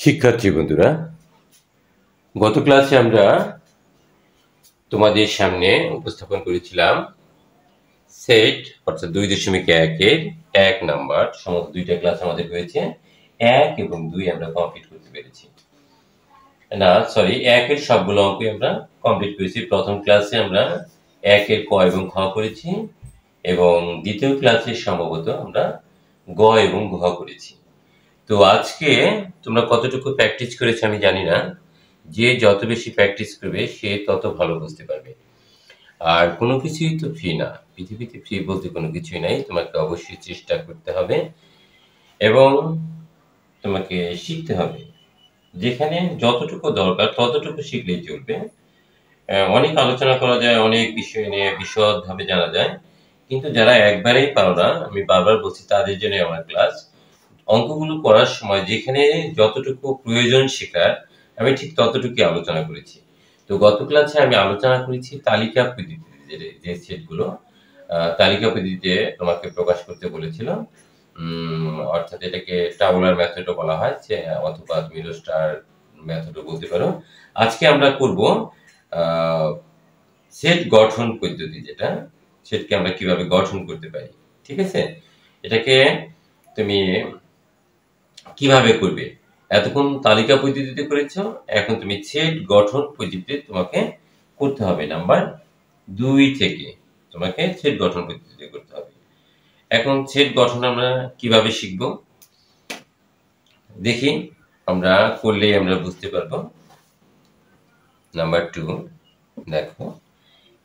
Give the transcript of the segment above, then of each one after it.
শিক্ষার্থী বন্ধুরা, গত ক্লাসে আমরা তোমাদের সামনে উপস্থাপন করেছিলাম সেট অর্থাৎ 2.1 এর 1 নাম্বার। সমস্ত দুইটা ক্লাস আমাদের হয়েছে। 1 এবং 2 আমরা কমপ্লিট করতে পেরেছি। না সরি, 1 এর সবগুলো অঙ্কই আমরা কমপ্লিট করেছি। প্রথম ক্লাসে আমরা 1 এর ক এবং খ করেছি এবং দ্বিতীয় ক্লাসে সম্ভবত আমরা গ এবং ঘ করেছি। তো আজকে তোমরা কতটুকু প্র্যাকটিস করেছো আমি জানি না। যে যত বেশি প্র্যাকটিস করবে সে তত ভালো বুঝতে পারবে। আর কোনো কিছুই তো ফ্রি না, পৃথিবীতে ফ্রি বলতে কোনো কিছুই নাই। তোমাকে অবশ্যই চেষ্টা করতে হবে এবং তোমাকে শিখতে হবে। যেখানে যতটুকু দরকার ততটুকু শিখলেই চলবে। অনেক আলোচনা করা যায়, অনেক বিষয় নিয়ে বিশদভাবে জানা যায়, কিন্তু যারা একবারেই পারো না, আমি বারবার বলছি তাদের জন্য আমার ক্লাস। অঙ্কগুলো করার সময় যেখানে যতটুকু প্রয়োজন শেখার আমি ঠিক ততটুকুই আলোচনা করেছি। তো গত ক্লাসে আমি আলোচনা করেছি তালিকা পদ্ধতিতে, যে সেটগুলো তালিকা পদ্ধতিতে তোমাকে প্রকাশ করতে বলেছিল। অর্থাৎ এটাকে টাবুলার মেথডও বলা হয়, অথবা তুমি রোস্টার মেথডও বলতে পারো। আজকে আমরা করব সেট গঠন পদ্ধতি, যেটা সেটকে আমরা কিভাবে গঠন করতে পারি। ঠিক আছে, এটাকে তুমি কিভাবে করবে? এতক্ষণ তালিকা পদ্ধতিতে করেছো, এখন তুমি সেট গঠন পদ্ধতিতে তোমাকে করতে হবে। নাম্বার 2 থেকে তোমাকে সেট গঠন পদ্ধতিতে করতে হবে। এখন সেট গঠন আমরা কিভাবে শিখব দেখি, আমরা করলেই আমরা বুঝতে পারবো। নাম্বার 2 দেখো,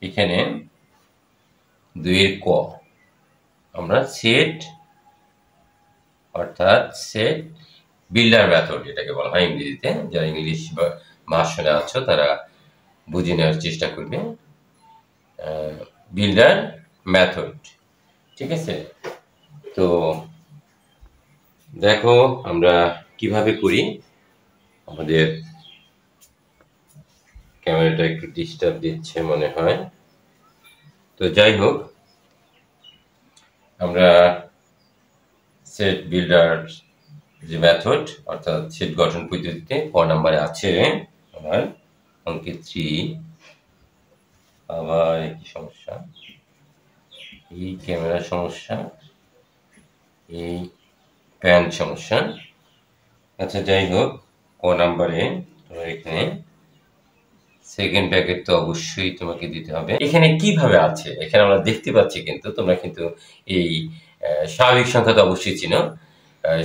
এখানে 2 এর ক আমরা সেট অর্থাৎ সেট বিল্ডার মেথড এটাকে বলা হয় ইংরেজিতে। যারা ইংলিশ ভার্সনে আছো তারা বুঝে নেওয়ার চেষ্টা করবে। বিল্ডার মেথড, ঠিক আছে। তো দেখো আমরা কিভাবে করি। আমাদের ক্যামেরাটা একটু ডিস্টার্ব দিচ্ছে মনে হয়। তো যাই হোক, আমরা সেট বিল্ডার যে মেথড অর্থাৎ সেট গঠন পদ্ধতিতে ক নাম্বারে আছে আমার অঙ্কে 3। আবার একই সমস্যা, এই ক্যামেরা সমস্যা, এই প্যান সমস্যা। আচ্ছা যাই হোক, ক নাম্বারে তোমরা এখানে সেকেন্ড ব্র্যাকেট তো অবশ্যই তোমাকে দিতে হবে। এখানে কিভাবে আছে এখানে আমরা দেখতে পাচ্ছি, কিন্তু তোমরা কিন্তু এই স্বাভাবিক সংখ্যা তো অবশ্যই চিনো।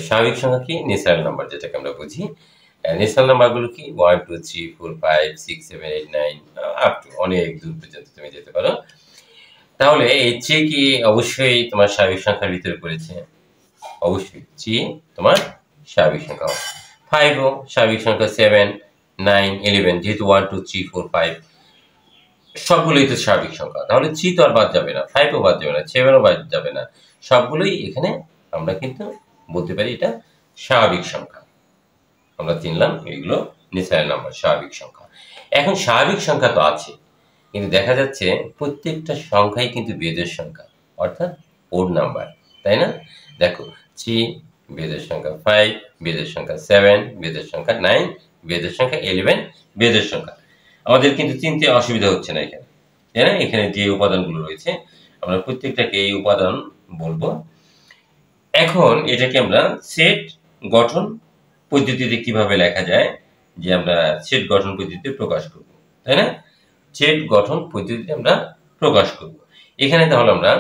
স্বাভাবিক সংখ্যা কি? ন্যাচারাল নাম্বার, যেটাকে আমরা বুঝি। ন্যাচারাল নাম্বারগুলো কি? 1 2 3 4 5 6 7 8 9 আপ টু অনেক দূর পর্যন্ত তুমি যেতে পারো। তাহলে এই চেয়ে কি অবশ্যই তোমার স্বাভাবিক সংখ্যার ভিতরে পড়েছে? অবশ্যই চেয়ে তোমার স্বাভাবিক সংখ্যা। 5 ও স্বাভাবিক সংখ্যা, 7 9 11, যেহেতু 1 2 3 4 5 সবগুলোই তো স্বাভাবিক সংখ্যা, তাহলে 3 তো আর বাদ যাবে না, 5 ও বাদ যাবে না, 7 ও বাদ যাবে না, সবগুলোই এখানে আমরা কিন্তু বলতে পারি এটা স্বাভাবিক সংখ্যা। আমরা চিনলাম এগুলো ন্যাচারাল নাম্বার, স্বাভাবিক সংখ্যা। এখন স্বাভাবিক সংখ্যা তো আছে, কিন্তু দেখা যাচ্ছে প্রত্যেকটা সংখ্যাই কিন্তু বেজোড় সংখ্যা, অর্থাৎ ওড নাম্বার, তাই না? দেখো 3 বেজোড় সংখ্যা, 5 বেজোড় সংখ্যা, 7 বেজোড় সংখ্যা, 9 বেজোড় সংখ্যা, 11 বেজোড় সংখ্যা। আমাদের কিন্তু চিনতে অসুবিধা হচ্ছে না এখানে, তাই না? এখানে যে উপাদানগুলো রয়েছে আমরা প্রত্যেকটাকে এই উপাদান বলবো। এখন এটাকে আমরা সেট গঠন পদ্ধতিতে কিভাবে লেখা যায়, যে আমরা সেট গঠন পদ্ধতিতে প্রকাশ করব, তাই না? সেট গঠন পদ্ধতিতে আমরা প্রকাশ করব। এখানে তাহলে আমরা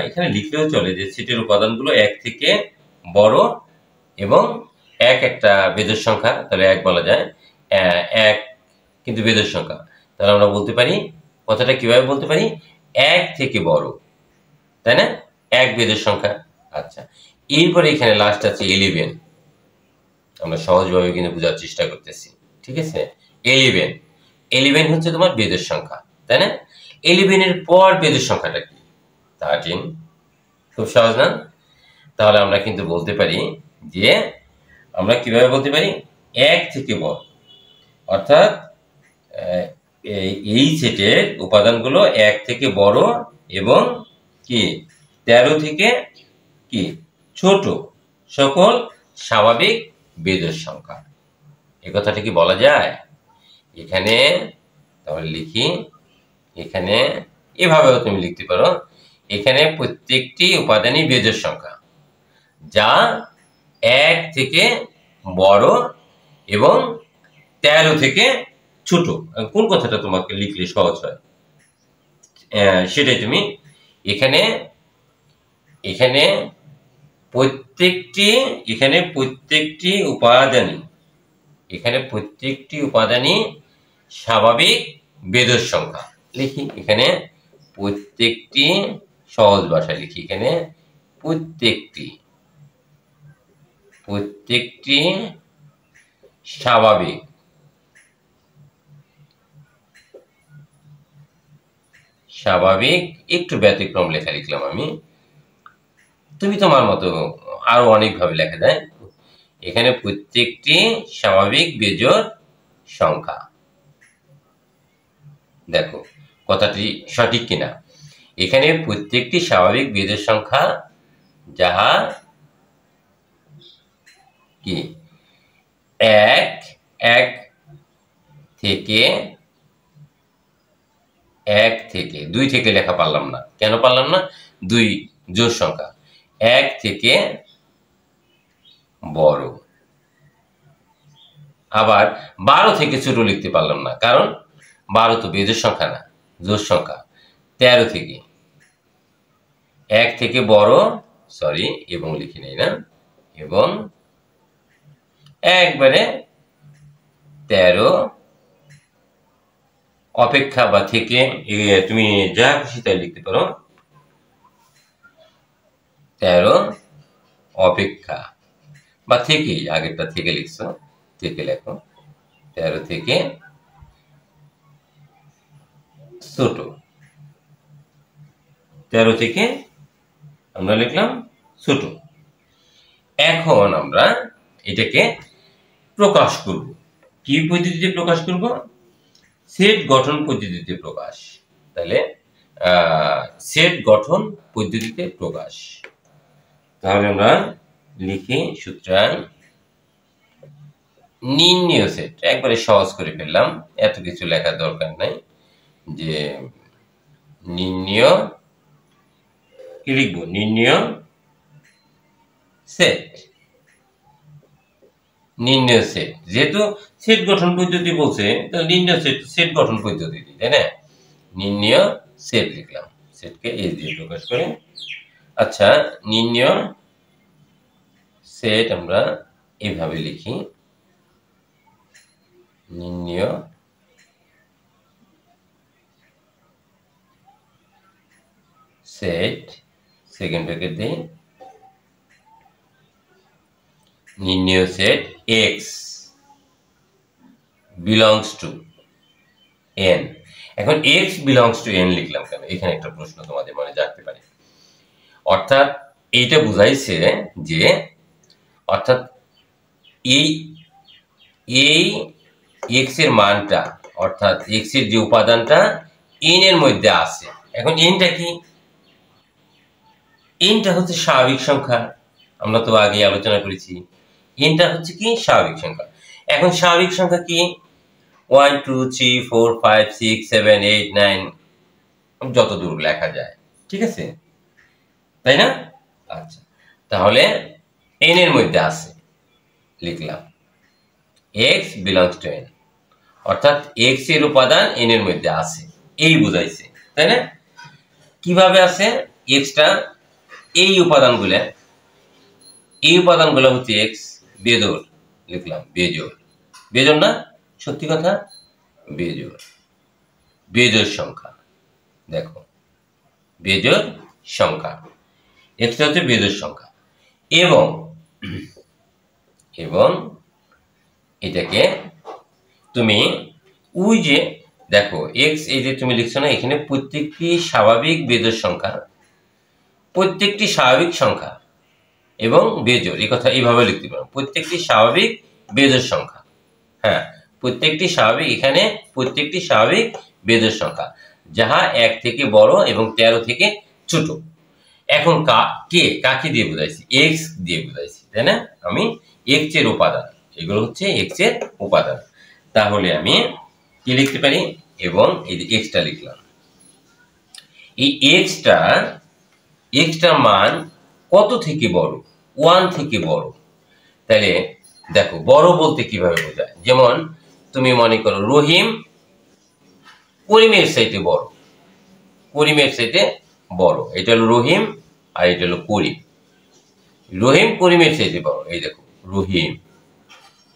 এখানে লিখলেও চলে যে সেটের উপাদানগুলো 1 থেকে বড় এবং 1 একটা বেজোড় সংখ্যা, তাহলে 1 বলা যায়। 1 কিন্তু বেজোড় সংখ্যা, তাহলে আমরা বলতে পারি, কথাটা কিভাবে বলতে পারি? 1 থেকে বড়, তাই না? 1 বেজোড় সংখ্যা। আচ্ছা, এরপরে এখানে লাস্ট আছে 11। আমরা সহজভাবে কিন্তু বোঝার চেষ্টা করতেছি, ঠিক আছে? 11 হচ্ছে তোমার বেজোড় সংখ্যা, তাই না? 11 এর পর বেজোড় সংখ্যাটা কি? 13। খুব সহজ না? তাহলে আমরা কিন্তু বলতে পারি যে আমরা কিভাবে বলতে পারি? 1 থেকে বড়, অর্থাৎ এই সেটের উপাদানগুলো 1 থেকে বড় এবং কি 13 থেকে কি ছোট সকল স্বাভাবিক বেজোড় সংখ্যা। এই কথাটা কি বলা যায়? এখানে তাহলে লিখি, এখানে এভাবেও তুমি লিখতে পারো, এখানে প্রত্যেকটি উপাদানই বেজোড় সংখ্যা যা 1 থেকে বড় এবং 13 থেকে ছোট। কোন কথাটা তোমাকে লিখলে সহজ হয় সেটাই তুমি এখানে এখানে প্রত্যেকটি উপাদানই স্বাভাবিক বেজোড় সংখ্যা। লিখি এখানে প্রত্যেকটি, সহজ ভাষায় লিখি, এখানে প্রত্যেকটি স্বাভাবিক একটু ব্যতিক্রম লেখা লিখলাম আমি, তুমি তোমার মতো আরো অনেকভাবে লেখা যায়। এখানে প্রত্যেকটি স্বাভাবিক বেজোড় সংখ্যা। দেখো কথাটি সঠিক কিনা। এখানে প্রত্যেকটি স্বাভাবিক বেজোড় সংখ্যা যাহা কি 1 থেকে 2 থেকে লেখা পারলাম না, কেন পারলাম না? 2 জোড় সংখ্যা, 1 থেকে বড়। আবার 12 থেকে ছোট লিখতে পারলাম না, কারণ 12 তো বেজোড় সংখ্যা না, জোড় সংখ্যা। 13 থেকে 1 থেকে বড়, সরি এবং লিখি নাই না, এবং একবারে 13 অপেক্ষা বা থেকে, তুমি যা খুশি তাই লিখতে পারো। 13 অপেক্ষা বা থেকে, আগেরটা থেকে লিখছো, থেকে লেখো, 13 থেকে ছোট, 13 থেকে আমরা লিখলাম ছোট। এখন আমরা এটাকে প্রকাশ করব, কি পদ্ধতিতে প্রকাশ করব? সেট গঠন পদ্ধতিতে প্রকাশ। তাহলে সেট গঠন পদ্ধতিতে প্রকাশ। তাহলে আমরা লিখি সূত্রাং নির্ণেয় সেট, একবারে সহজ করে ফেললাম, এত কিছু লেখার দরকার নাই। যে নির্ণেয় কি লিখব? নির্ণেয় সেট, যেহেতু সেট গঠন পদ্ধতি বলছে, তো নির্ণেয় সেট গঠন পদ্ধতি, তাই না? নির্ণেয় সেট লিখলাম, সেটকে এস দিয়ে প্রকাশ করে। আচ্ছা, নির্ণেয় সেট আমরা এইভাবে লিখি, নির্ণেয় সেট, সেকেন্ড ব্র্যাকেট দিই, নির্ণেয় set x belongs to n। এখন x belongs to n লিখলাম কেন? এখানে একটা প্রশ্ন তোমাদের মনে জাগতে পারে। অর্থাৎ এইটা বুঝাইছে যে, অর্থাৎ এই x এর মানটা, অর্থাৎ x এর যে উপাদানটা n এর মধ্যে আছে। এখন nটা কি? nটা হচ্ছে স্বাভাবিক সংখ্যা, আমরা তো আগে আলোচনা করেছি। nটা হচ্ছে কি? স্বাভাবিক সংখ্যা। এখন স্বাভাবিক সংখ্যা কি? 1 2 3 4 5 6 7 8 9, যত দূর লেখা যায়, ঠিক আছে, তাই না? আচ্ছা, তাহলে n এর মধ্যে আছে, লিখলাম x belongs to n, অর্থাৎ x এর উপাদান n এর মধ্যে আছে, এই বুঝাইছে, তাই না? কিভাবে আছে? x টা এই উপাদানগুলো হচ্ছে x বেজোড়, লিখলাম বেজোড় না? সত্যি কথা, বেজোড় সংখ্যা। দেখো বেজোড় সংখ্যা, x টা হচ্ছে বেজোড় সংখ্যা, এবং এটাকে তুমি ওই যে দেখো x, এই যে তুমি লিখছো না, এখানে প্রত্যেকটি স্বাভাবিক বেজোড় সংখ্যা, প্রত্যেকটি স্বাভাবিক সংখ্যা এবং বেজোড়, এই কথা এইভাবে লিখতে পারো, প্রত্যেকটি স্বাভাবিক বেজোড় সংখ্যা। হ্যাঁ, প্রত্যেকটি স্বাভাবিক, এখানে প্রত্যেকটি স্বাভাবিক বেজোড় সংখ্যা যাহা 1 থেকে বড় এবং 13 থেকে ছোট। এখন কাকে দিয়ে বুঝাইছি? x দিয়ে বুঝাইছি, তাই না? আমি এক্স এর উপাদান, এগুলো হচ্ছে এক্স এর উপাদান। তাহলে আমি কি লিখতে পারি, এবং এই যে এক্সটা লিখলাম, এই এক্সটার মান কত থেকে বড়? 1 থেকে বড়। তাহলে দেখো বড় বলতে কিভাবে বোঝায়, যেমন তুমি মনে করো রহিম করিমের চাইতে বড়, করিমের চাইতে বড়, এটা হলো রহিম আর এটা হলো করিম। রহিম করিমের চাইতে বড়, এই দেখো রহিম,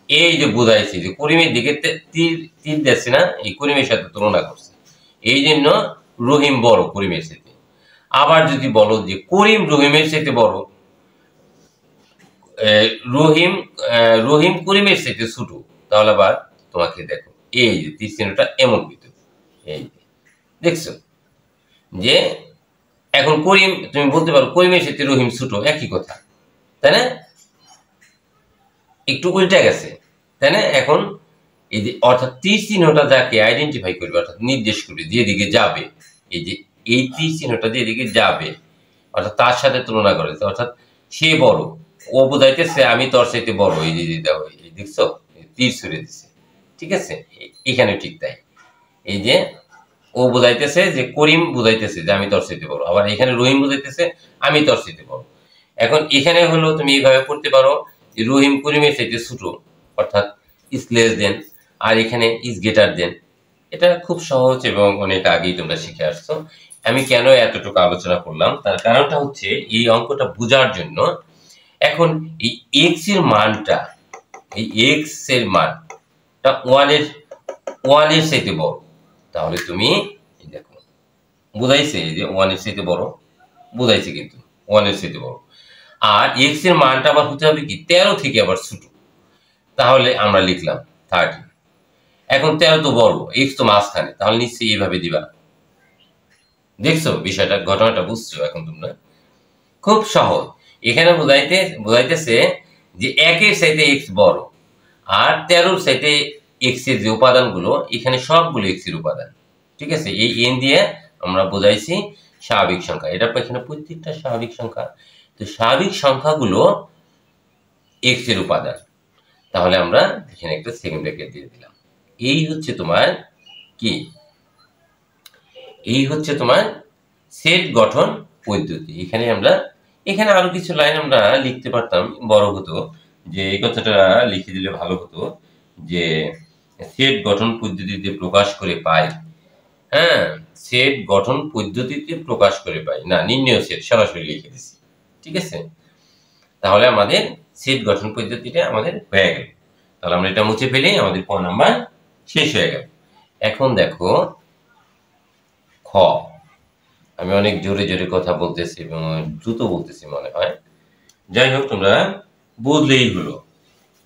এই যে বোঝাইছে যে করিমের দিকে তীর তীর দিচ্ছে না, এই করিমের সাথে তুলনা করছে, এই জন্য রহিম বড় করিমের চাইতে। আবার যদি বলো যে করিম রহিমের চাইতে বড়, রহিম রহিম করিমের চাইতে ছোট, তাহলে আবার তোমাকে দেখো এই যে তীর চিহ্নটা এমন হইতো, এই যে দেখছো যে এখন করিম, তুমি বলতে পারো করিমের সাথে রহিম ছোট, একই কথা, তাই না? একটু উল্টে গেছে, তাই না? এখন এই যে অর্থাৎ তীর চিহ্নটা যাকে আইডেন্টিফাই করবে, অর্থাৎ নির্দেশ করবে যেদিকে যাবে, এই যে এই তীর চিহ্নটা যেদিকে যাবে, অর্থাৎ তার সাথে তুলনা করেছে, অর্থাৎ সে বড়, ও বোঝাইতেছে আমি তোর চাইতে বড়, এই যে দেখো এই দেখছো তীর ছুড়ে দিচ্ছে, ঠিক আছে? এখানে ঠিক তাই, এই যে ও বোঝাইতেছে যে করিম বোঝাইতেছে যে আমি তোর চাইতে বড়, আবার এখানে রহিম বোঝাইতেছে আমি তোর চাইতে বড়। এখন এখানে হলো তুমি এইভাবে করতে পারো যে রহিম করিমের চাইতে ছোট, অর্থাৎ ইজ লেস দেন, আর এখানে ইজ গ্রেটার দেন। এটা খুব সহজ এবং অনেক আগেই তোমরা শিখে আসছো। আমি কেন এতটুকু আলোচনা করলাম তার কারণটা হচ্ছে এই অঙ্কটা বোঝার জন্য। এখন এই এক্স এর মানটা, এই এক্স এর মানটা ওয়ান এর চাইতে বড়, তাহলে তুমি দেখো বুঝাইছে যে 1 এর চাইতে বড়, বুঝাইছে কিন্তু 1 এর চাইতে বড়, আর এক্স এর মানটা আবার হতে হবে কি 13 থেকে আবার ছোট, তাহলে আমরা লিখলাম 30। এখন 13 তো বড়, এক্স তো মাঝখানে, তাহলে নিশ্চয়ই এইভাবে দিবা। দেখছো বিষয়টা, ঘটনাটা বুঝছো এখন তোমরা? খুব সহজ। এখানে বোঝাইতেছে যে 1 এর চাইতে এক্স বড়, আর 13 চাইতে এক্স এর যে উপাদানগুলো এখানে সবগুলো এক্স এর উপাদান, ঠিক আছে? এই এন দিয়ে আমরা বোঝাইছি স্বাভাবিক সংখ্যা, এটা এখানে প্রত্যেকটা স্বাভাবিক সংখ্যা, তো স্বাভাবিক সংখ্যাগুলো এক্স এর উপাদান। তাহলে আমরা এখানে একটা সেকেন্ড ব্র্যাকেট দিয়ে দিলাম। এই হচ্ছে তোমার কি, এই হচ্ছে তোমার সেট গঠন পদ্ধতি। এখানে আরো কিছু লাইন আমরা লিখতে পারতাম, বড় হতো, যে এই কথাটা লিখে দিলে ভালো হতো যে সেট গঠন পদ্ধতিতে প্রকাশ করে পাই, হ্যাঁ সেট গঠন পদ্ধতিতে প্রকাশ করে পাই না, নির্ণয় সেট সরাসরি লিখে দিছি, ঠিক আছে? তাহলে আমাদের সেট গঠন পদ্ধতিটা আমাদের হয়ে গেল। তাহলে আমরা এটা মুছে ফেলে আমাদের ক নাম্বার শেষ হয়ে গেল। এখন দেখো খ, আমি অনেক জোরে জোরে কথা বলতেছি এবং দ্রুত বলতেছি মনে হয়, যাই হোক তোমরা বুঝলেই হলো,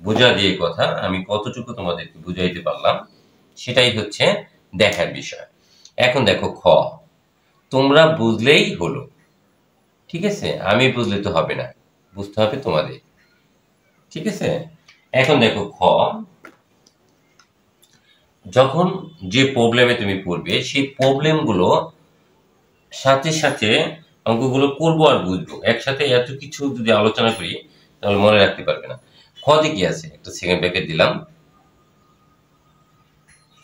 বোঝা দিয়ে কথা, আমি কতটুকু তোমাদেরকে বুঝাইতে পারলাম সেটাই হচ্ছে দেখার বিষয়। এখন দেখো খ, তোমরা বুঝলেই হলো, ঠিক আছে? আমি বুঝলে তো হবে না, বুঝতে হবে তোমাদের, ঠিক আছে? এখন দেখো খ, যখন যে প্রবলেমে তুমি পড়বে সেই প্রবলেমগুলো সাথে সাথে অঙ্কগুলো করবো আর বুঝবো, একসাথে এত কিছু যদি আলোচনা করি তাহলে মনে রাখতে পারবে না। খতে কি আছে, একটা সেকেন্ড ব্র্যাকেট দিলাম,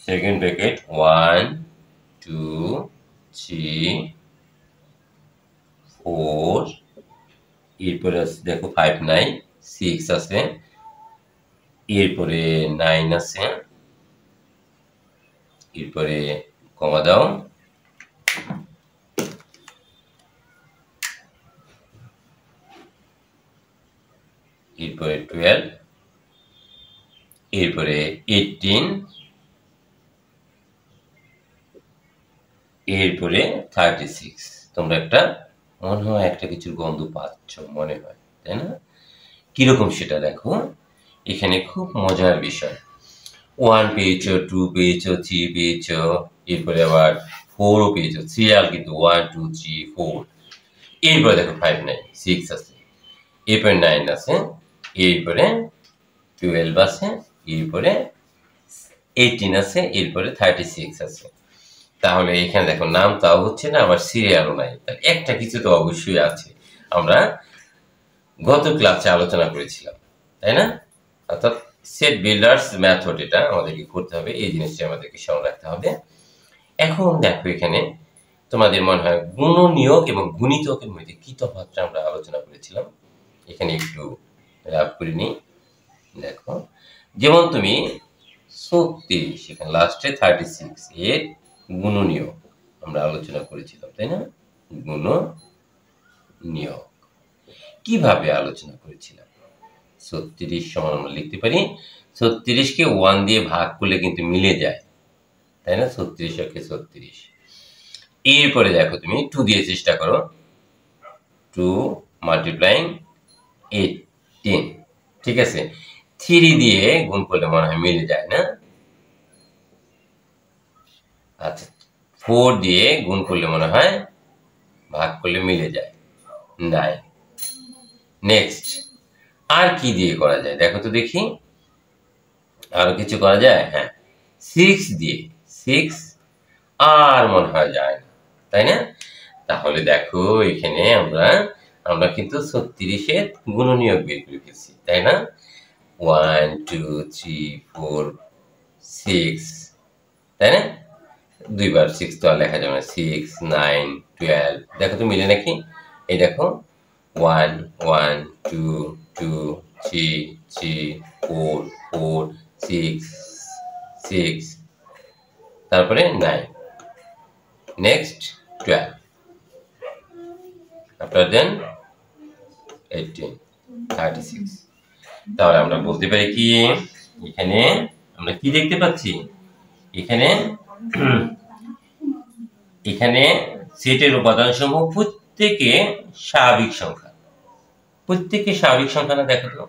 সেকেন্ড ব্র্যাকেট 1 2 3 4, এরপরে আছে দেখো 5 9 6 আছে, এরপরে 9 আছে, এরপরে কমা দাও, এরপরে 12, এরপরে 18, এরপরে 36। তোমরা একটা মনে হয় একটা কিছুর গন্ধ পাচ্ছ মনে হয়, তাই না? কিরকম সেটা দেখো, এখানে খুব মজার বিষয়, 1 পেয়েছো, 2 পেয়েছো, 3 পেয়েছো, এরপরে আবার 4ও পেয়েছো, সিরিয়াল কিন্তু 1 2 3 4, এরপরে দেখো 5 9 6 আছে, এরপরে 9 আছে, এরপরে 12 আছে, এরপরে 18 আছে, এরপরে 36 আছে। তাহলে এখানে দেখো নাম তাও হচ্ছে না, আবার সিরিয়ালও নাই, তাহলে একটা কিছু তো অবশ্যই আছে। আমরা গত ক্লাসে আলোচনা করেছিলাম, তাই না? অর্থাৎ সেট বিল্ডার্স মেথড, এটা আমাদেরকে করতে হবে, এই জিনিসটা আমাদেরকে স্মরণ রাখতে হবে। এখন দেখো, এখানে তোমাদের মনে হয় গুণনীয়ক এবং গুণিতকের মধ্যে কি তফাৎটা আমরা আলোচনা করেছিলাম, এখানে একটু রাব করে নিই। দেখো, যেমন তুমি 36, এখানে লাস্টে 36 এর গুণনীয়ক আমরা আলোচনা করেছিলাম, তাই না? গুণনীয়ক কিভাবে আলোচনা করেছিলাম? 36 সমান আমরা লিখতে পারি, 36কে 1 দিয়ে ভাগ করলে কিন্তু মিলে যায়, তাই না? 36 একে 36। এরপরে দেখো, তুমি 2 দিয়ে চেষ্টা করো, 2 মাল্টিপ্লাইং 18, ঠিক আছে? 3 দিয়ে গুণ করলে মনে হয় মিলে যায় না? আচ্ছা, 4 দিয়ে গুণ করলে মনে হয় ভাগ করলে মিলে যায়, 9। নেক্সট, আর কি দিয়ে করা যায় দেখো তো দেখি, আরো কিছু করা যায়? হ্যাঁ, 6 দিয়ে, 6 আর মনে হয় যায় না, তাই না? তাহলে দেখো, এখানে আমরা কিন্তু 36-এর গুণনীয়ক বের করে ফেলছি, তাই না? 1 2 3 4 6, তাই না? দুইবার 6 তো আর লেখা যাবে না, 6 9 12, দেখো তো মিলে নাকি? এই দেখো, 1 1 2 2 3 3 4 4 6 6, তারপরে 9, নেক্সট 12, after then 18, 36। তাহলে আমরা বলতে পারি কি, এখানে আমরা কি দেখতে পাচ্ছি? এখানে সেটের উপাদান সমূহ প্রত্যেকে স্বাভাবিক সংখ্যা, প্রত্যেকে স্বাভাবিক সংখ্যা না? দেখো তো,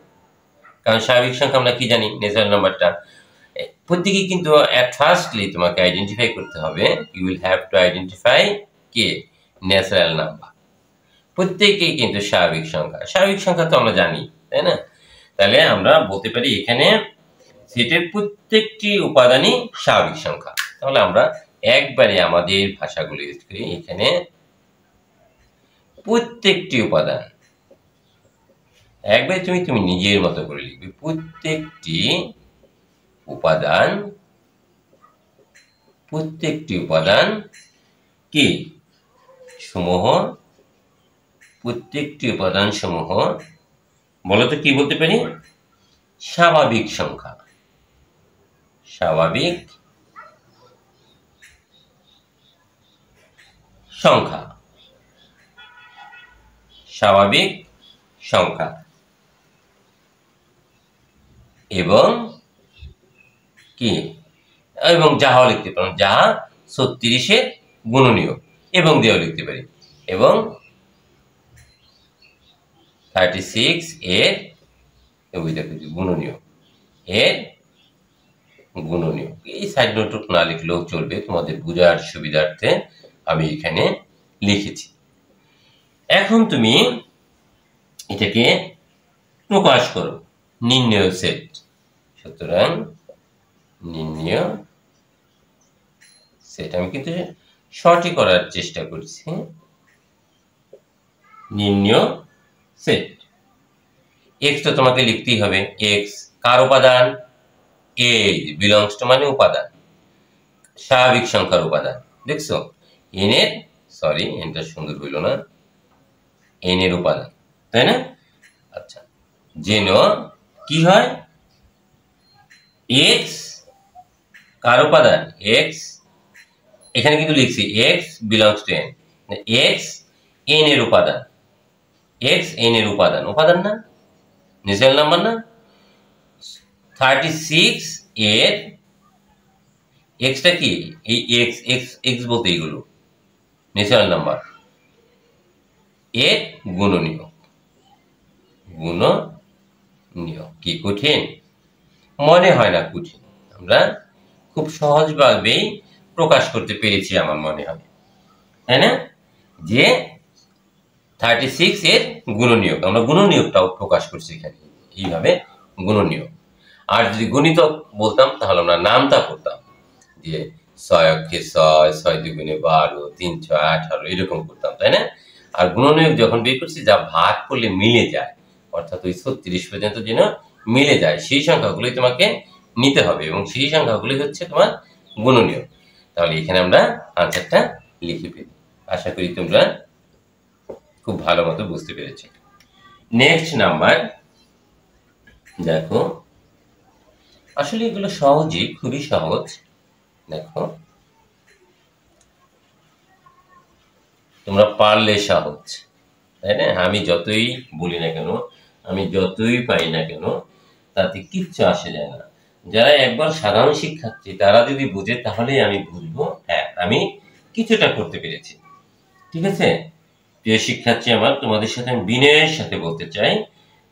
কারণ স্বাভাবিক সংখ্যা আমরা কি জানি, ন্যাচারাল নাম্বারটা প্রত্যেকে কিন্তু at firstly তোমাকে আইডেন্টিফাই করতে হবে, you will have to identify কে, ন্যাচারাল নাম্বার। প্রত্যেকেই কিন্তু স্বাভাবিক সংখ্যা, স্বাভাবিক সংখ্যা তো আমরা জানি, তাই না? তাহলে আমরা বলতে পারি এখানে সেটের প্রত্যেকটি উপাদানই স্বাভাবিক সংখ্যা। তাহলে আমরা একবারে আমাদের ভাষাগুলো ইউজ করি, এখানে প্রত্যেকটি উপাদান, একবারে তুমি নিজের মতো করে লিখবে, প্রত্যেকটি উপাদান কি সমূহ, প্রত্যেকটি উপাদান সমূহ বলতো কি বলতে পারি? স্বাভাবিক সংখ্যা, স্বাভাবিক সংখ্যা, স্বাভাবিক সংখ্যা, এবং কি, এবং যাহা লিখতে পারো, যাহা 36-এর গুণনীয়ক, এবং দিয়েও লিখতে পারি, এবং 36 এর গুণনীয়ক, এর গুণনীয়ক। এই সাইড নোটটুক না লিখলেও চলবে, তোমাদের বোঝার সুবিধার্থে আমি এখানে লিখেছি। এখন তুমি এটাকে প্রকাশ করো, নির্ণয় সেট। সুতরাং নির্ণয় সেট, আমি কিন্তু শর্টই করার চেষ্টা করছি। নির্ণয় সেট, এক্স তো তোমাকে লিখতেই হবে, এক্স কার উপাদান? এ বিলংস টু মানে উপাদান, স্বাভাবিক সংখ্যার উপাদান। দেখছো, এন এর, সরি এনটা সুন্দর হইল না, এন এর উপাদান, তাই না? আচ্ছা, যেন কি হয়, এক্স কার উপাদান? এক্স, এখানে কিন্তু লিখছি x belongs to N, x N এর উপাদান, এক্স এন এর উপাদান, উপাদান না, ন্যাচারাল নাম্বার না? 36 এর এক্সটা কি, এই এক্স এক্স এক্স বলতে এইগুলো ন্যাচারাল নাম্বার, এর গুণনীয়ক, গুণনীয়ক। কি কঠিন? মনে হয় না কঠিন, আমরা খুব সহজভাবেই প্রকাশ করতে পেরেছি আমার মনে হয়, তাই না? যে 36 এর গুণনীয়ক, আমরা গুণনীয়কটাও প্রকাশ করছি এখানে এইভাবে, গুণনীয়ক। আর যদি গণিতক বলতাম তাহলে আমরা নামটা করতাম, যে 6 অক্ষে 6, 6 দুগুণে 12, 3 6 18 এরকম করতাম, তাই না? আর গুণনীয়ক যখন বের করছি, যা ভাগ করলে মিলে যায়, অর্থাৎ ওই 36 পর্যন্ত যেন মিলে যায় সেই সংখ্যাগুলোই তোমাকে নিতে হবে এবং সেই সংখ্যাগুলি হচ্ছে তোমার গুণনীয়। তাহলে এখানে আমরা আনসারটা লিখে ফেলি। আশা করি তোমরা খুব ভালো মতো বুঝতে পেরেছ। নেক্সট নাম্বার দেখো, আসলে এগুলো সহজই, খুবই সহজ। দেখো, তোমরা পারলে সহজ, তাই না? আমি যতই বলি না কেন, আমি যতই পাই না কেন, তাতে কিচ্ছু আসে যায় না। যারা একবার সাধারণ শিক্ষার্থী তারা যদি বুঝে তাহলে আমি বুঝবো হ্যাঁ আমি কিছুটা করতে পেরেছি। ঠিক আছে প্রিয় শিক্ষার্থী আমার, তোমাদের সাথে আমি বিনয়ের সাথে বলতে চাই,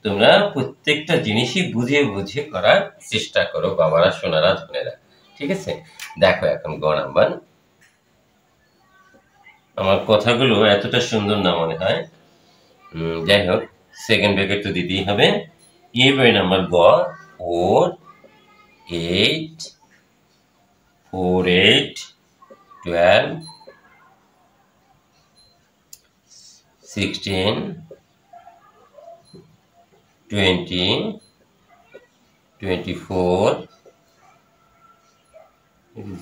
তোমরা প্রত্যেকটা জিনিসই বুঝে বুঝে করার চেষ্টা করো বাবারা, সোনারা, ধনেরা। ঠিক আছে, দেখো এখন গ নাম্বার। আমার কথাগুলো এতটা সুন্দর না মনে হয়, যাই হোক সেকেন্ড ব্র্যাকেট তো দিতেই হবে। এবারে নাম্বার গ, 4 8 4 8 12 16 20 24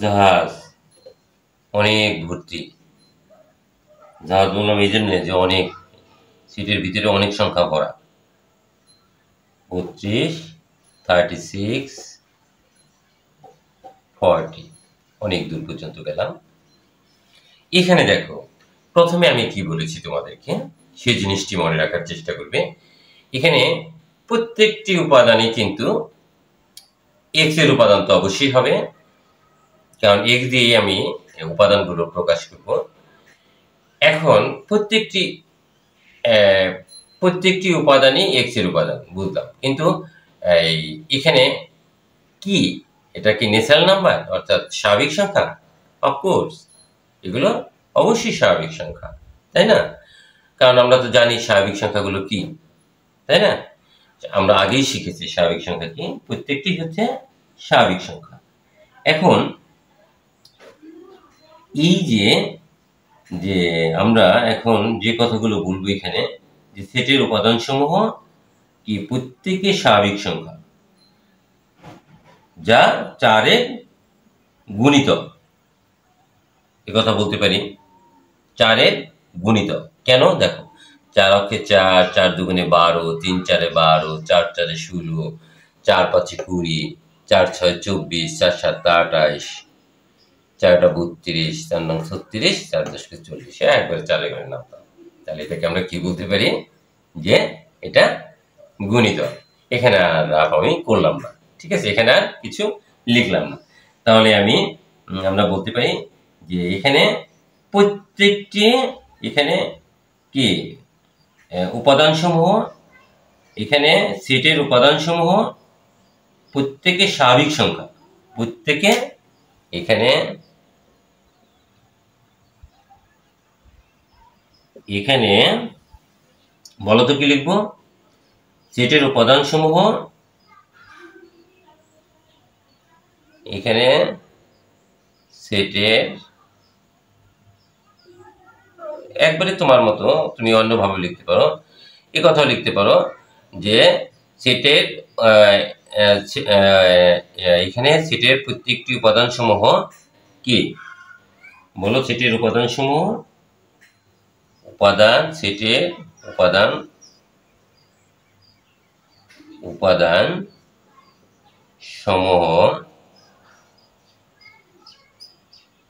জাহাজ অনেক ভর্তি। জাহাজ বললাম এই জন্য যে অনেক, সিটের ভিতরে অনেক সংখ্যা ভরা। 32 36 40, অনেক দূর পর্যন্ত গেলাম। এখানে দেখো প্রথমে আমি কি বলেছি তোমাদেরকে সেই জিনিসটি মনে রাখার চেষ্টা করবে। এখানে প্রত্যেকটি উপাদানই কিন্তু এক্স এর উপাদান তো অবশ্যই হবে, কারণ এক্স দিয়ে আমি উপাদানগুলো প্রকাশ করব। এখন প্রত্যেকটি উপাদানই এক্স এর উপাদান বুঝলাম, কিন্তু এখানে কি এটা কি ন্যাচারাল নাম্বার অর্থাৎ স্বাভাবিক সংখ্যা? অফকোর্স এগুলো অবশ্যই স্বাভাবিক সংখ্যা, তাই না? কারণ আমরা তো জানি স্বাভাবিক সংখ্যাগুলো কি, তাই না? আমরা আগেই শিখেছি স্বাভাবিক সংখ্যা কি, প্রত্যেকটি হচ্ছে স্বাভাবিক সংখ্যা। এখন এই যে যে আমরা এখন যে কথাগুলো বলবো এখানে, যে সেটের উপাদান সমূহ কি প্রত্যেকে স্বাভাবিক সংখ্যা যা 4 এর গুণিতক, কথা বলতে পারি 4 এর গুণিতক। কেন? দেখো 4 অক্ষে 4, 4 দুগুণে 12, 3 4 12, 4 4 16, 4 5 20, 4 6 24, 4 7 28, 4 32, 4 9 36, 4 10 40, একবারে 4 এর নামতাম। তাহলে এটাকে আমরা কি বলতে পারি যে এটা গুণিতক। এখানে আর আমি করলাম না, ঠিক আছে, এখানে আর কিছু লিখলাম না। তাহলে আমরা বলতে পারি যে এখানে প্রত্যেকটি, এখানে কি উপাদানসমূহ, এখানে সেটের উপাদানসমূহ প্রত্যেকে স্বাভাবিক সংখ্যা, প্রত্যেকে এখানে বলতো কি লিখবো, সেটের উপাদানসমূহ এখানে সেটের, একবারে তোমার মতো তুমি অন্যভাবে লিখতে পারো, এ কথাও লিখতে পারো যে সেটের এখানে সেটের প্রত্যেকটি উপাদান সমূহ কি বলো, সেটের উপাদান সমূহ, সেটের উপাদান সমূহ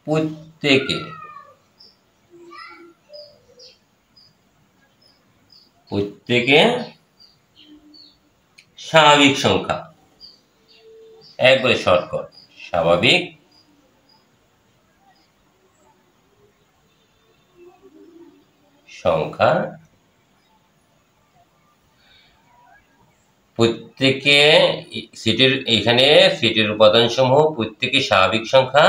প্রত্যেকে স্বাভাবিক সংখ্যা, একবারে শর্টকাট, স্বাভাবিক সংখ্যা, প্রত্যেকে সেটের, এখানে সেটের উপাদান সমূহ প্রত্যেকে স্বাভাবিক সংখ্যা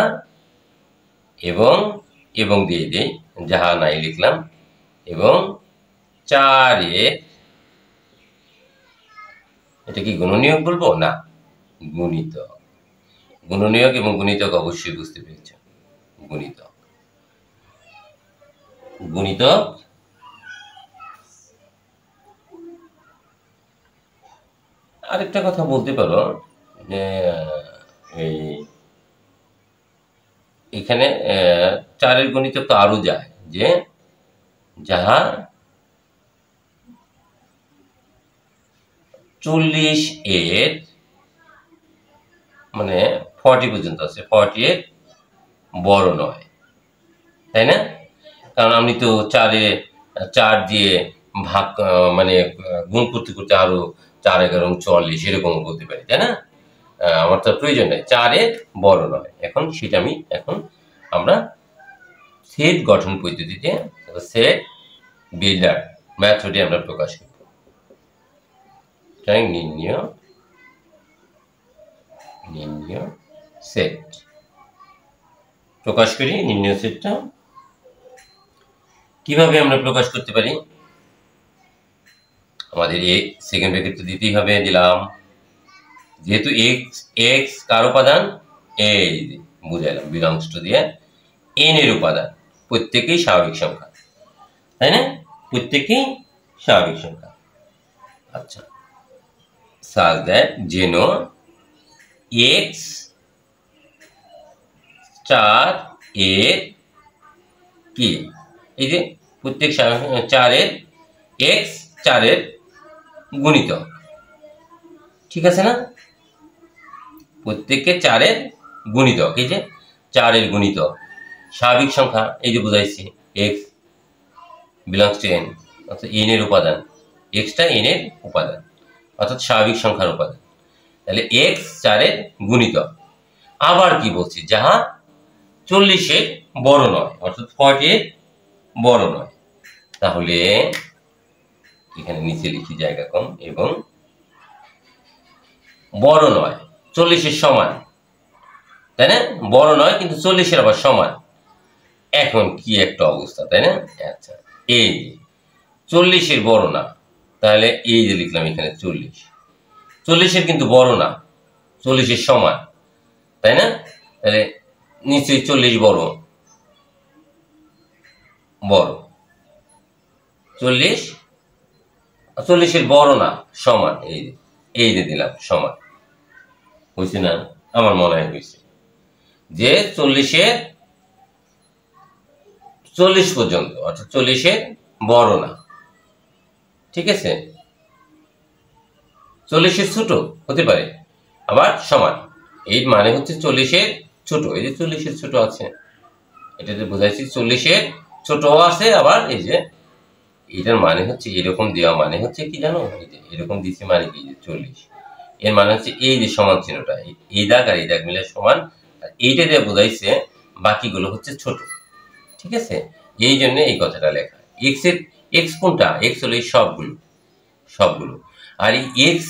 এবং দিয়ে দেই, যাহা নাই লিখলাম, এবং 4 এর, এটা কি গুণনীয়ক বলবো না, গুণিতক। গুণনীয়ক এবং গুণিতক অবশ্যই বুঝতে পেরেছ, গুণিতক আরেকটা কথা বলতে পারো যে এই এখানে 4-এর গণিত তো আরো যায় যে যাহা 40 এর মানে 40 পর্যন্ত আছে, 40 এর বড় নয়, তাই না? কারণ আমি তো 4 দিয়ে ভাগ মানে গুণ করতে করতে আরো 4, 11, 44 এরকম বলতে পারি, তাই না? আমার তো প্রয়োজন নেই, 4-এর বড় নয়। এখন সেটা এখন আমরা সেট গঠন পদ্ধতিতে, সেট বিল্ডার মেথডে আমরা প্রকাশ করব। নির্ণয় সেট প্রকাশ করি। নির্ণয় সেটটা কিভাবে আমরা প্রকাশ করতে পারি? আমাদের সেকেন্ড ব্র্যাকেট তো দিতেই হবে, দিলাম। যেহেতু এক্স কার উপাদান, এই বুঝাইলাম বিলংস টু দিয়ে এন এর উপাদান, প্রত্যেকেই স্বাভাবিক সংখ্যা, তাই না? প্রত্যেকেই স্বাভাবিক সংখ্যা। আচ্ছা, such that যেন এক্স চার এর কি, এই যে প্রত্যেক 4-এর এক্স 4-এর গুণিতক, ঠিক আছে না? প্রত্যেককে 4-এর গুণিতক, এই যে 4-এর গুণিতক স্বাভাবিক সংখ্যা, এই যে বুঝাইছি এক্স বিলংস টু এন, অর্থাৎ এন এর উপাদান, এক্সটা এন এর উপাদান অর্থাৎ স্বাভাবিক সংখ্যার উপাদান। তাহলে এক্স 4-এর গুণিতক। আবার কি বলছি, যাহা 40-এর বড় নয়, অর্থাৎ 40-এর বড় নয়। তাহলে এখানে নিচে লিখি জায়গা কম, এবং বড় নয় 40-এর সমান, তাই না? বড় নয় কিন্তু 40-এর আবার সমান। এখন কি একটা অবস্থা, তাই না? আচ্ছা, এই 40-এর বড় না, তাহলে এই যে লিখলাম এখানে 40-এর কিন্তু বড় না, 40-এর সমান, তাই না? তাহলে নিশ্চয়ই 40 বড়, 40-এর বড় না, সমান, এই যে দিলাম সমান, হয়েছে না? আমার মনে হয় হয়েছে যে 40 পর্যন্ত, অর্থাৎ 40-এর বড় না, ঠিক আছে? 40-এর ছোট হতে পারে, আবার সমান। এই মানে হচ্ছে 40-এর ছোট, এই যে 40-এর ছোট আছে, এটাতে বোঝাইছি 40-এর ছোটও আছে, আবার এই যে এটার মানে হচ্ছে এরকম দেওয়া, মানে হচ্ছে কি জানো, এই যে এরকম দিচ্ছি মানে কি, যে 40 এর মানে হচ্ছে এই যে সমান চিহ্নটা, এই দাগ আর এই দাগ মিলে সমান, আর এইটা দিয়ে বোঝাইছে বাকিগুলো হচ্ছে ছোট, ঠিক আছে? এই জন্য এই কথাটা লেখা। এক্স কোনটা? এক্স হলো এই সবগুলো, আর এই এক্স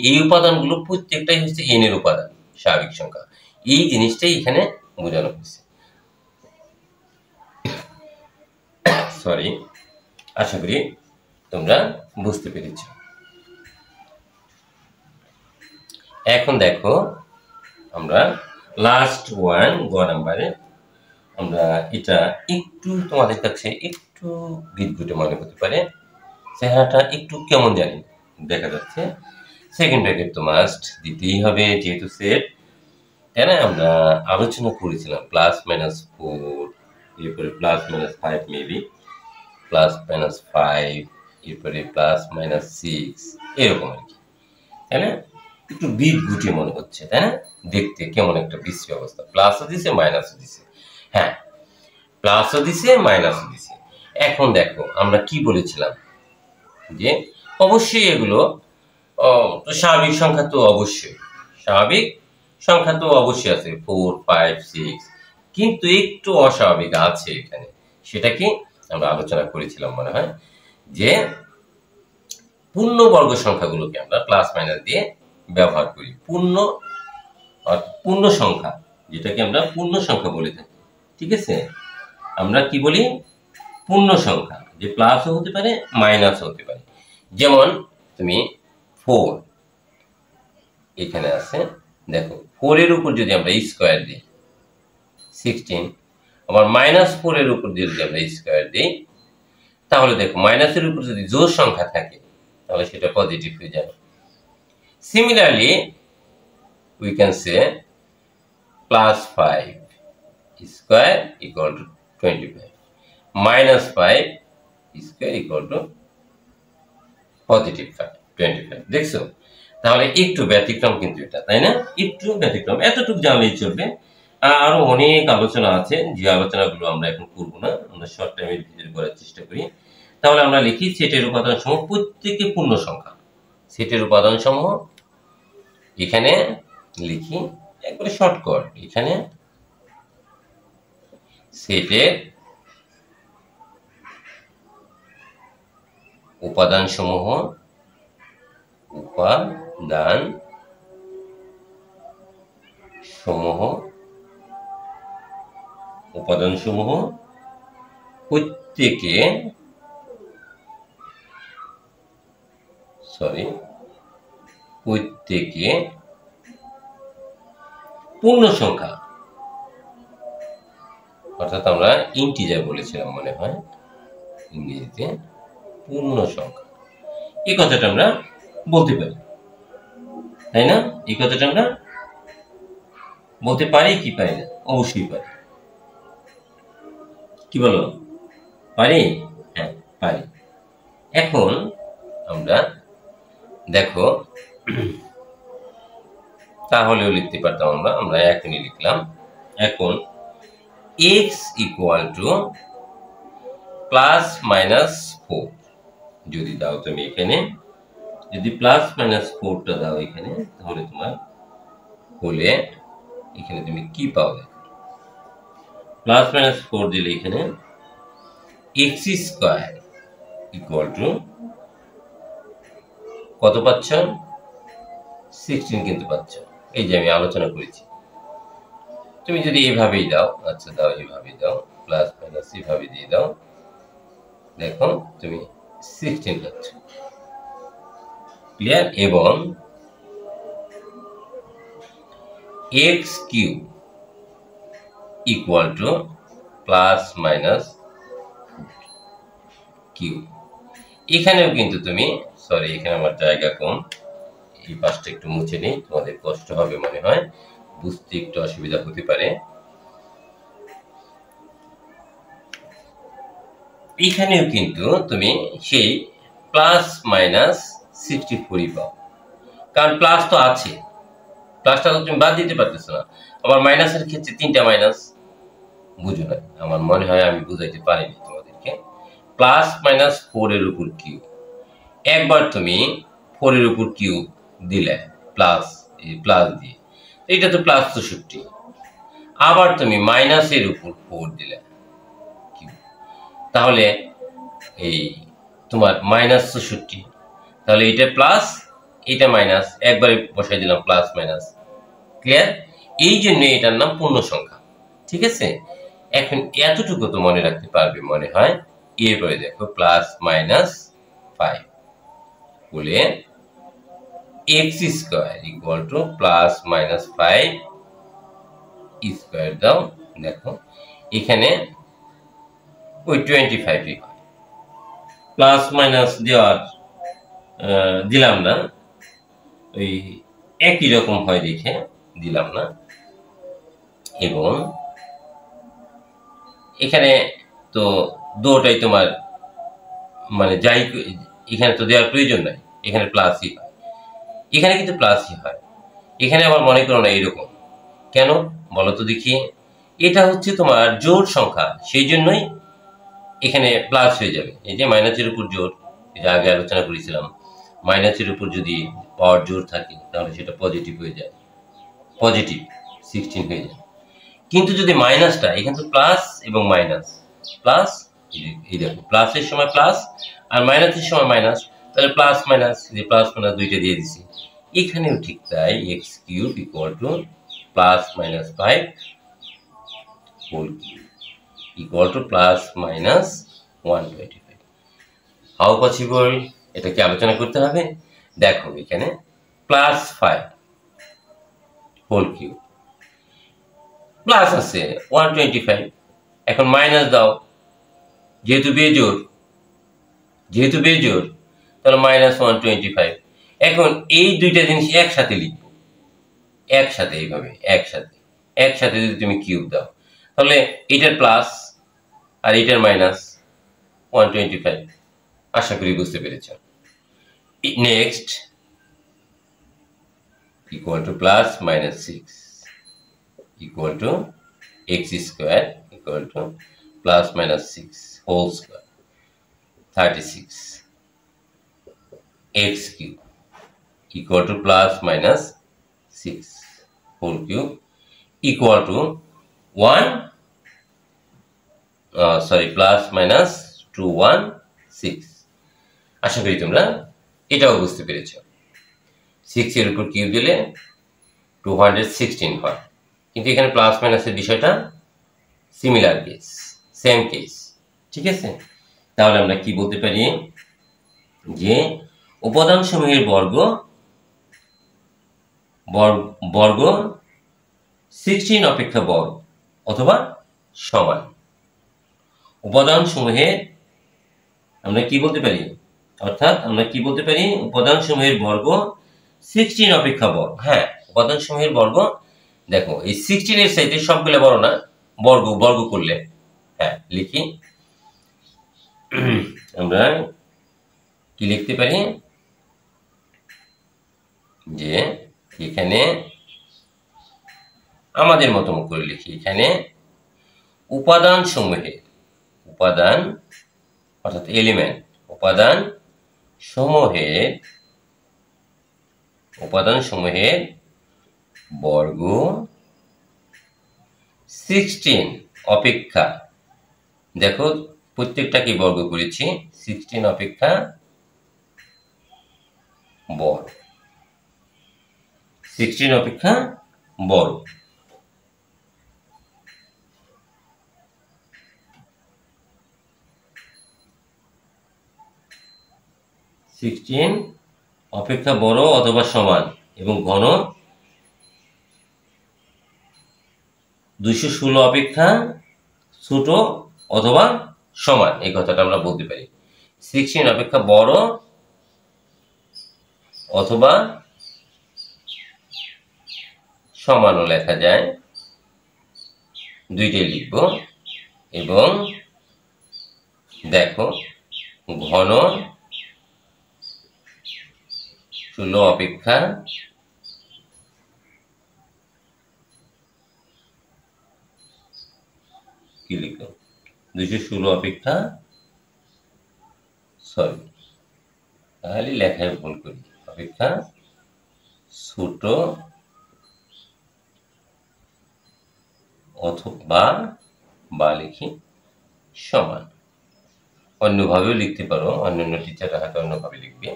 এই উপাদানগুলো প্রত্যেকটাই হচ্ছে এন এর উপাদান, স্বাভাবিক সংখ্যা। এই জিনিসটাই এখানে বোঝানো হয়েছে। সরি, আশা করি তোমরা বুঝতে পেরেছ। এখন দেখো আমরা লাস্ট ওয়ান, গ নাম্বারে আমরা এটা একটু তোমাদের কাছে একটু বিদ্যুটে মনে হতে পারে, চেহারাটা একটু কেমন জানি দেখা যাচ্ছে। সেকেন্ড ব্র্যাকেট তো মাস্ট দিতেই হবে, যেহেতু সেট, তাই না? আমরা আলোচনা করেছিলাম +-4, এরপরে +-5 মেবি, +-5, এরপরে +-6, এরকম আর কি, তাই না? একটু বিট গুটিয়ে মনে হচ্ছে, তাই না? দেখতে কেমন একটা বিশ্রী অবস্থা, প্লাসও দিছে মাইনাসও দিছে, হ্যাঁ প্লাসও দিছে মাইনাসও দিছে। এখন দেখো আমরা কি বলেছিলাম, যে অবশ্যই এগুলো তো স্বাভাবিক সংখ্যা, তো অবশ্যই স্বাভাবিক সংখ্যা তো অবশ্যই আছে 4, 5, 6, কিন্তু একটু অস্বাভাবিক আছে এখানে। সেটা কি আমরা আলোচনা করেছিলাম মনে হয়, যে পূর্ণবর্গ সংখ্যাগুলোকে আমরা প্লাস মাইনাস দিয়ে ব্যবহার করি। পূর্ণ সংখ্যা, যেটাকে আমরা পূর্ণ সংখ্যা বলে থাকি, ঠিক আছে? আমরা কি বলি? পূর্ণ সংখ্যা, যে প্লাসও হতে পারে মাইনাসও হতে পারে। যেমন তুমি 4 এখানে আছে, দেখো 4 এর উপর যদি আমরা স্কোয়ার দিই 16, আবার -4 এর উপর দিয়ে যদি আমরা স্কোয়ার দিই, তাহলে দেখো মাইনাসের উপর যদি জোড় সংখ্যা থাকে তাহলে সেটা পজিটিভ হয়ে যাবে, Similarly, we can say plus 5 square equal to 25, minus 5 square equal to positive 25। দেখছো, তাহলে একটু ব্যতিক্রম কিন্তু এটা, তাই না? একটু ব্যতিক্রম, এতটুকু জানলেই চলবে। আরো অনেক আলোচনা আছে, যে আলোচনাগুলো আমরা এখন করব না, আমরা শর্ট টাইমের ভিতরে করার চেষ্টা করি। তাহলে আমরা লিখি সেটের উপাদান সমূহ প্রত্যেকে পূর্ণ সংখ্যা। সেটের উপাদান সমূহ এখানে লিখি একবারে শর্টকাট, এখানে সেটের উপাদান সমূহ প্রত্যেকে পূর্ণ সংখ্যা, অর্থাৎ আমরা ইন্টিজার বলেছিলাম মনে হয় ইংরেজিতে, পূর্ণ সংখ্যা। এই কথাটা আমরা বলতে পারি, তাই না? এই কথাটা আমরা বলতে পারি কি পারি না? অবশ্যই পারি। কি বলো, পারি? হ্যাঁ, পারি। এখন আমরা দেখো, তাহলেও লিখতে পারতাম আমরা এখনই লিখলাম। এখন x equal to plus minus 4 যদি দাও তুমি, এখানে যদি প্লাস মাইনাস 4টা দাও এখানে, তাহলে তোমার হলে এখানে তুমি কি পাও? দেখো, প্লাস মাইনাস 4 দিলে এখানে x স্কয়ার ইকুয়াল টু কত পাচ্ছ? 16 কিন্তু পাচ্ছ। এই যে আমি আলোচনা করেছি, তুমি যদি এভাবেই দাও, আচ্ছা দাও, এভাবেই দাও, প্লাস মাইনাস এভাবে দিয়ে দাও, দেখো তুমি 16 পাচ্ছ। ক্লিয়ার? এবং x cube equal to plus minus cube. এখানেও কিন্তু তুমি, সরি এখানে আমার জায়গা কম, এই পাশটা একটু মুছে নেই, তোমাদের কষ্ট হবে মনে হয়, বুঝতে একটু অসুবিধা হতে পারে। এখানেও কিন্তু তুমি সেই প্লাস মাইনাস 64 পাও, কারণ প্লাস তো আছে, প্লাসটা তো তুমি বাদ দিতে পারতেছ না। আমার মাইনাসের ক্ষেত্রে 3টা মাইনাস, বুঝো না, আমার মনে হয় আমি বুঝাইতে পারিনি তোমাদেরকে। প্লাস মাইনাস 4 এর উপর কিউব, একবার তুমি 4 এর উপর কিউব দিলে প্লাস দিয়ে, এটা তো প্লাস 64। আবার তুমি মাইনাসের উপর 4 দিলে কিউব, তাহলে এই তোমার মাইনাস 64। তাহলে এটা প্লাস, এটা মাইনাস, একবারে বসাই দিলাম প্লাস মাইনাস। ক্লিয়ার? এই জন্য এটার নাম পূর্ণ সংখ্যা। ঠিক আছে, এখন এতটুকু তো মনে রাখতে পারবে মনে হয়। এরপরে দেখো প্লাস মাইনাস 5 বলে x square equal to plus minus 5 square দাও। দেখো এখানে ওই 25 প্লাস মাইনাস দিলাম না, ওই একই রকম হয় দেখে দিলাম না। এবং এখানে তো দুটোই তোমার মানে যাই, এখানে তো দেওয়ার প্রয়োজন নাই, এখানে প্লাসই হয়, এখানে কিন্তু প্লাসই হয়। এখানে আবার মনে করো না এরকম, কেন বলো তো দেখি? এটা হচ্ছে তোমার জোড় সংখ্যা, সেই জন্যই এখানে প্লাস হয়ে যাবে। এই যে মাইনাসের উপর জোড়, এটা আগে আলোচনা করেছিলাম, মাইনাসের উপর যদি পাওয়ার জোড় থাকে তাহলে সেটা পজিটিভ হয়ে যায়, পজিটিভ 16 হয়ে যায়। কিন্তু যদি মাইনাসটা, এখানে তো প্লাস এবং মাইনাস, প্লাস, এই দেখো প্লাসের সময় প্লাস আর মাইনাসের সময় মাইনাস, তাহলে প্লাস মাইনাস, যে প্লাস মাইনাস দুইটা দিয়ে দিছি। এখানেও ঠিক তাই, x cube equal to plus minus 5 whole cube equal to plus minus 125। How possible? এটা কি আলোচনা করতে হবে? দেখো এখানে প্লাস 5 হোল কিউব, প্লাস আছে 125, এখন মাইনাস দাও, যেহেতু বেজোড় তাহলে মাইনাস 125, এখন এই দুইটা জিনিস একসাথে লিখবো, একসাথে এইভাবে একসাথে যদি তুমি কিউব দাও তাহলে এটার প্লাস আর এটার মাইনাস 125। আশা করি বুঝতে পেরেছ। Next equal to plus minus 6 equal to x square equal to plus minus 6 whole square 36 x cube equal to plus minus 6 whole cube equal to 1 plus minus 216। আশা করি তোমরা এটাও বুঝতে পেরেছ। 6 এর উপর কিউব দিলে 216 হয়, কিন্তু এখানে প্লাস মাইনাসের বিষয়টা সিমিলার কেস, সেম কেস, ঠিক আছে। তাহলে আমরা কি বলতে পারি যে উপাদান সমূহের বর্গ 16 অপেক্ষা বড় অথবা সমান। উপাদান সমূহের আমরা কি বলতে পারি, অর্থাৎ আমরা কি বলতে পারি উপাদান সমূহের বর্গ 16 অপেক্ষা বড়। হ্যাঁ, উপাদান সমূহের বর্গ দেখো এই 16 এর চাইতে সবগুলো বড় না, বর্গ করলে হ্যাঁ লিখি আমরা কি লিখতে পারি যে এখানে আমাদের মতো করে লিখি, এখানে উপাদান অর্থাৎ এলিমেন্ট উপাদান সমূহের বর্গ 16 অপেক্ষা, দেখো প্রত্যেকটাকে বর্গ করেছি 16 অপেক্ষা বড়, 16 অপেক্ষা বড়। অপেক্ষা বড় অথবা সমান এবং ঘন 216 অপেক্ষা ছোট অথবা সমান, এই কথাটা আমরা বলতে পারি। 16 অপেক্ষা বড় অথবা সমানও লেখা যায়, দুইটাই লিখব। এবং দেখো ঘন 16 অপেক্ষা কি লিখো 216 অপেক্ষা তাহলে লেখায় ভুল করি, অপেক্ষা ছোট অথবা বা লিখি সমান। অন্যভাবেও লিখতে পারো, অন্যান্য টিচাররা হয়তো অন্যভাবে লিখবে,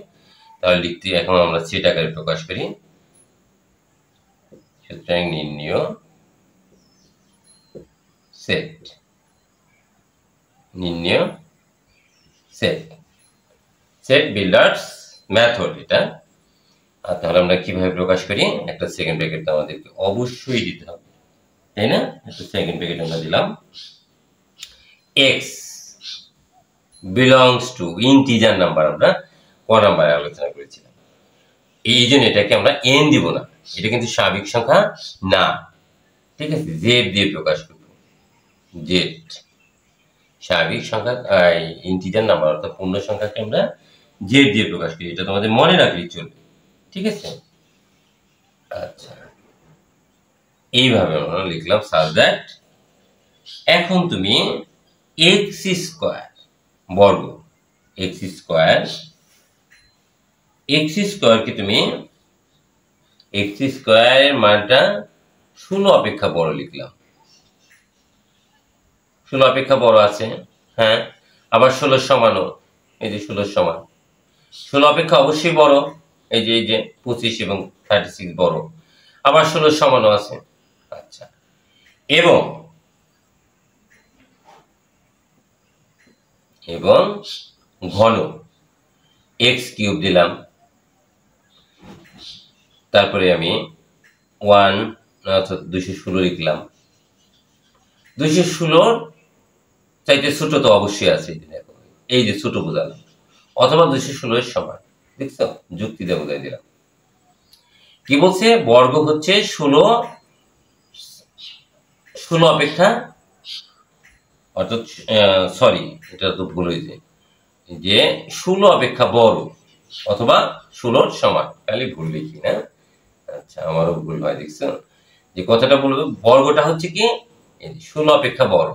তাহলে লিখতে এখন আমরা সেট আকারে প্রকাশ করি। সুতরাং নির্ণয় সেট বিল্ডার্স মেথড এটা। আর তাহলে আমরা কিভাবে প্রকাশ করি, একটা সেকেন্ড ব্র্যাকেট আমাদেরকে অবশ্যই দিতে হবে, তাই না? একটা সেকেন্ড ব্র্যাকেট আমরা দিলাম, x belongs to integer number, আমরা ক নাম্বারে আলোচনা করেছিলাম, এই জন্য এটাকে আমরা n দিব না, এটা কিন্তু স্বাভাবিক সংখ্যা না, ঠিক আছে, z দিয়ে প্রকাশ করব। z স্বাভাবিক সংখ্যা ইন্টিজার নাম্বার অর্থাৎ পূর্ণ সংখ্যাকে আমরা z দিয়ে প্রকাশ করি, এটা তোমাদের মনে রাখলেই চলবে, ঠিক আছে। আচ্ছা, এইভাবে আমরা লিখলাম such that। এখন তুমি x স্কয়ার বর্গ x স্কয়ারকে তুমি x স্কয়ারের মানটা 16 অপেক্ষা বড় লিখলাম, 16 অপেক্ষা বড় আছে, হ্যাঁ, আবার 16 সমানও, এই যে 16 সমান, 16 অপেক্ষা অবশ্যই বড়, এই যে 25 এবং 36 বড়, আবার 16 সমানও আছে। আচ্ছা, এবং ঘন x কিউব দিলাম, তারপরে আমি 1 অর্থাৎ 216 লিখলাম, 216 চাইতে ছোট তো অবশ্যই আছে, এই যে ছোট বোঝালাম, অথবা 216 এর সমান, দেখছো, যুক্তি দিয়ে বোঝাই দিলাম। কি বলছে, বর্গ হচ্ছে 16 অপেক্ষা, অর্থাৎ সরি এটা তো ভুল হয়েছে, যে 16 অপেক্ষা বড় অথবা 16 সমান, খালি ভুল লিখি না। আচ্ছা, আমারও ভুল হয়, দেখছো, যে কথাটা বলবো বর্গটা হচ্ছে কি 16 অপেক্ষা বড়।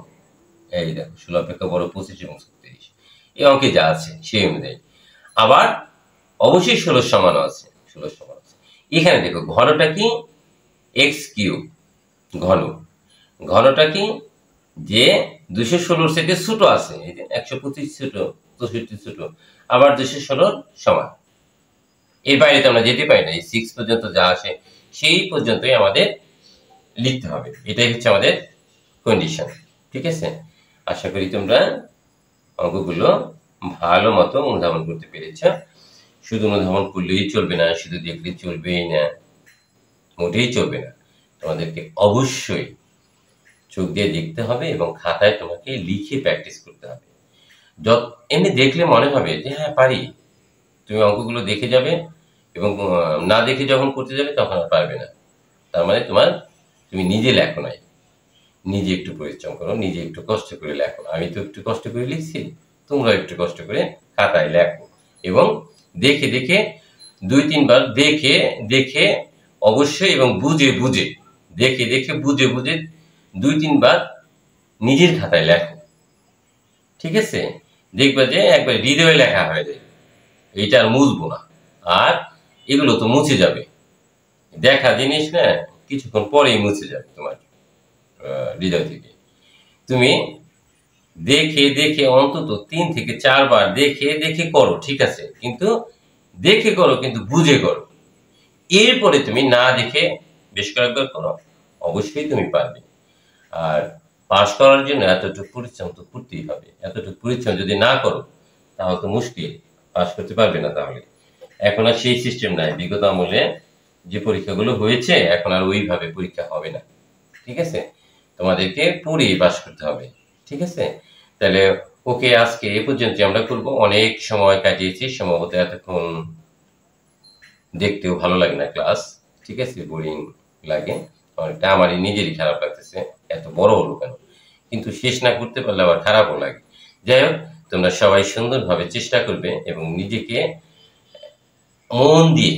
এই দেখো 16 অপেক্ষা বড় 25 এবং 36, এই অঙ্কে যা আছে সেই অনুযায়ী। আবার অবশ্যই 16 সমানও আছে, 16 সমান আছে। এখানে দেখো ঘনটা কি এক্স কিউব, ঘন, ঘনটা কি যে 216 থেকে ছোট আছে, এই যে 125 ছোট, 64 ছোট, আবার 216 সমান। এর বাইরে তো আমরা যেতে পারি না, এই 6 পর্যন্ত যা আসে সেই পর্যন্তই আমাদের লিখতে হবে, এটাই হচ্ছে আমাদের কন্ডিশন। ঠিক আছে, আশা করি তোমরা অঙ্কগুলো ভালো মতো অনুধাবন করতে পেরেছ। শুধু অনুধাবন করলেই চলবে না, শুধু দেখলে চলবেই না, মোটেই চলবে না। তোমাদেরকে অবশ্যই চোখ দিয়ে দেখতে হবে এবং খাতায় তোমাকে লিখে প্র্যাকটিস করতে হবে। এমনি দেখলে মনে হবে যে হ্যাঁ পারি, তুমি অঙ্কগুলো দেখে যাবে এবং না দেখে যখন করতে যাবে তখন আর পারবে না। তার মানে তুমি নিজে লেখো নাই, নিজে একটু পরিশ্রম করো, নিজে একটু কষ্ট করে লেখো। আমি তো একটু কষ্ট করে লিখছি, তোমরা একটু কষ্ট করে খাতায় লেখো এবং দেখে দেখে 2-3 বার দেখে দেখে অবশ্যই এবং বুঝে বুঝে, দেখে দেখে বুঝে বুঝে 2-3 বার নিজের খাতায় লেখো। ঠিক আছে, দেখবা যে একবার হৃদয়ে লেখা হয়ে যায়, এইটা আর মুছবো না। আর এগুলো তো মুছে যাবে, দেখা জিনিস না কিছুক্ষণ পরেই মুছে যাবে তোমার হৃদয় থেকে। তুমি দেখে দেখে অন্তত 3 থেকে 4 বার দেখে দেখে করো, ঠিক আছে, কিন্তু দেখে করো, কিন্তু বুঝে করো। এরপরে তুমি না দেখে বেশ কয়েকবার করো, অবশ্যই তুমি পারবে। আর পাশ করার জন্য এতটুকু পরিশ্রম তো করতেই হবে, এতটুকু পরিশ্রম যদি না করো তাহলে তো মুশকিল, পাশ করতে পারবে না। তাহলে এখন আর সেই সিস্টেম নাই, বিগত আমলে যে পরীক্ষাগুলো হয়েছে এখন আর ওইভাবে পরীক্ষা হবে না। ঠিক আছে, তোমাদেরকে পড়ে পাস করতে হবে। ঠিক আছে, তাহলে ওকে, আজকে এ পর্যন্ত আমরা করব। অনেক সময় কাটিয়েছি, সম্ভবত এতক্ষণ দেখতেও ভালো লাগে না ক্লাস। ঠিক আছে, বোরিং লাগে অনেকটা, আমারই নিজেরই খারাপ লাগতেছে, এত বড় হলো কেন, কিন্তু শেষ না করতে পারলে আবার খারাপও লাগে। যাই হোক, তোমরা সবাই সুন্দরভাবে চেষ্টা করবে এবং নিজেকে মন দিয়ে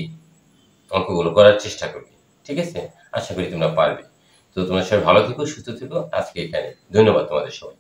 অঙ্কগুলো করার চেষ্টা করবে। ঠিক আছে, আশা করি তোমরা পারবে। তো তোমরা সবাই ভালো থেকো, সুস্থ থেকো। আজকে এখানে ধন্যবাদ তোমাদের সবাই।